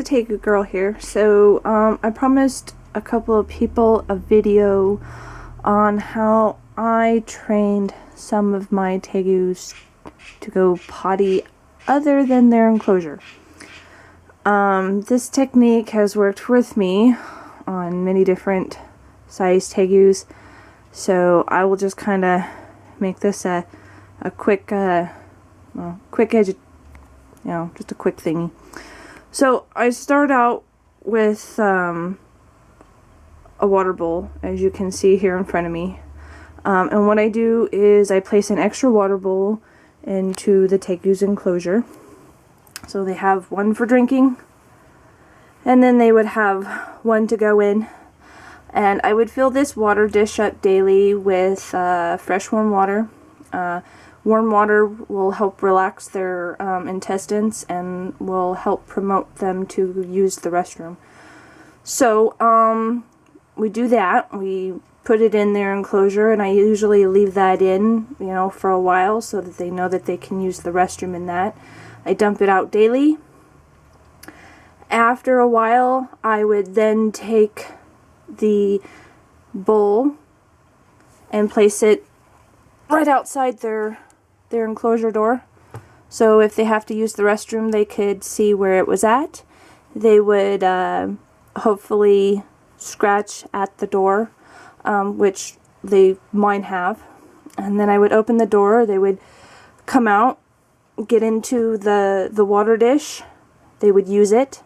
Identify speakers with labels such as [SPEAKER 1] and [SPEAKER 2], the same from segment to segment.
[SPEAKER 1] the Tegu girl here. So I promised a couple of people a video on how I trained some of my Tegus to go potty other than their enclosure. This technique has worked with me on many different size Tegus, so I will just kind of make this a quick quick edge, just a quick thingy. So I start out with a water bowl, as you can see here in front of me, and what I do is I place an extra water bowl into the Tegu's enclosure. So they have one for drinking, and then they would have one to go in. And I would fill this water dish up daily with fresh warm water. Warm water will help relax their intestines and will help promote them to use the restroom. So we do that. We put it in their enclosure, and I usually leave that in, for a while so that they know that they can use the restroom in that. I dump it out daily. After a while, I would then take the bowl and place it right outside their enclosure door. So if they have to use the restroom, they could see where it was at. They would hopefully scratch at the door, which they might have. And then I would open the door. They would come out, get into the water dish. They would use it.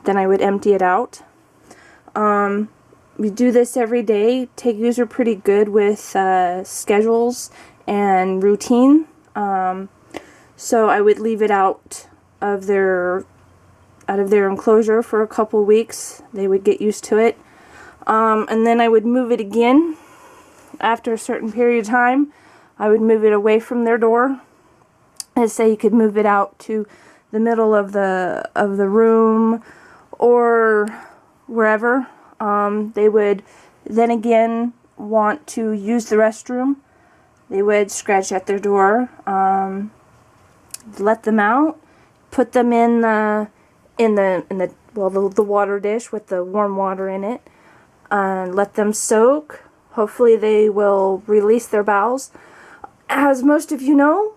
[SPEAKER 1] Then I would empty it out. We do this every day. Tegus are pretty good with schedules and routine. So I would leave it out of their enclosure for a couple weeks. They would get used to it. And then I would move it again. After a certain period of time, I would move it away from their door. And say you could move it out to the middle of the room or wherever. They would then again want to use the restroom. They would scratch at their door, let them out, put them in the water dish with the warm water in it, let them soak. Hopefully they will release their bowels. As most of you know,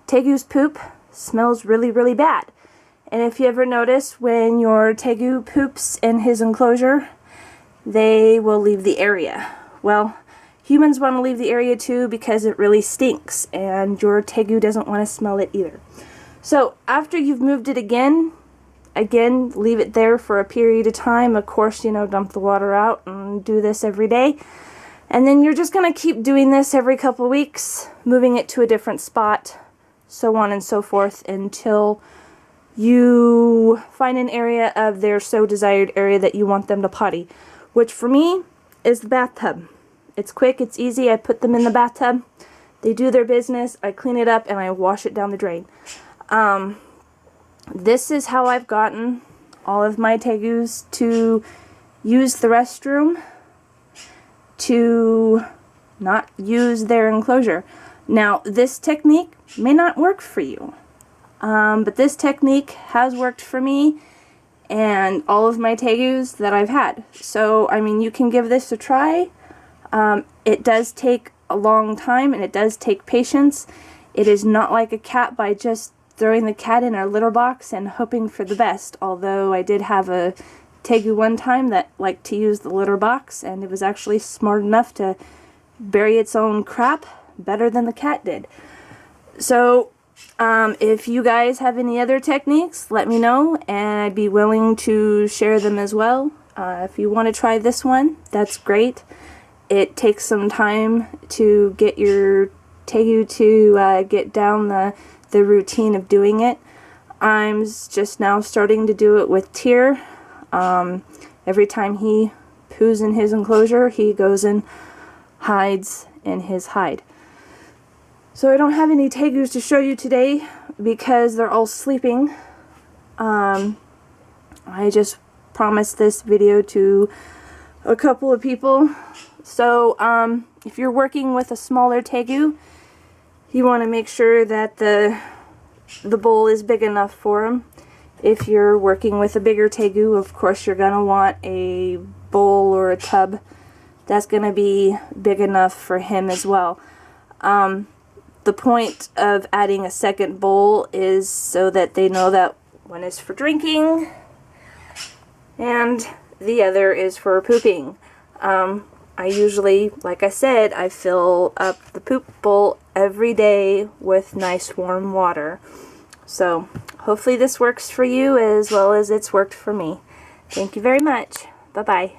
[SPEAKER 1] Tegu's poop smells really, really bad. And if you ever notice, when your Tegu poops in his enclosure, they will leave the area. Well, humans want to leave the area too because it really stinks, and your Tegu doesn't want to smell it either. So after you've moved it again, leave it there for a period of time. Of course, dump the water out and do this every day. And then you're just going to keep doing this every couple of weeks, moving it to a different spot, so on and so forth, until you find an area of their so desired area that you want them to potty, which for me is the bathtub. It's quick, it's easy. I put them in the bathtub, they do their business, I clean it up, and I wash it down the drain. This is how I've gotten all of my Tegus to use the restroom, to not use their enclosure. Now, this technique may not work for you, but this technique has worked for me and all of my Tegus that I've had. So, you can give this a try. It does take a long time, and it does take patience. It is not like a cat by just throwing the cat in a litter box and hoping for the best, although I did have a Tegu one time that liked to use the litter box, and it was actually smart enough to bury its own crap better than the cat did. So if you guys have any other techniques, let me know, and I'd be willing to share them as well. If you want to try this one, that's great. It takes some time to get your Tegu to get down the routine of doing it. I'm just now starting to do it with Tyr. Every time he poos in his enclosure, he goes and hides in his hide. So I don't have any Tegus to show you today because they're all sleeping. I just promised this video to a couple of people. So if you're working with a smaller Tegu, you want to make sure that the bowl is big enough for them. If you're working with a bigger Tegu, of course you're going to want a bowl or a tub that's going to be big enough for him as well. The point of adding a second bowl is so that they know that one is for drinking and the other is for pooping. I usually, like I said, I fill up the poop bowl every day with nice warm water. So hopefully this works for you as well as it's worked for me. Thank you very much. Bye-bye.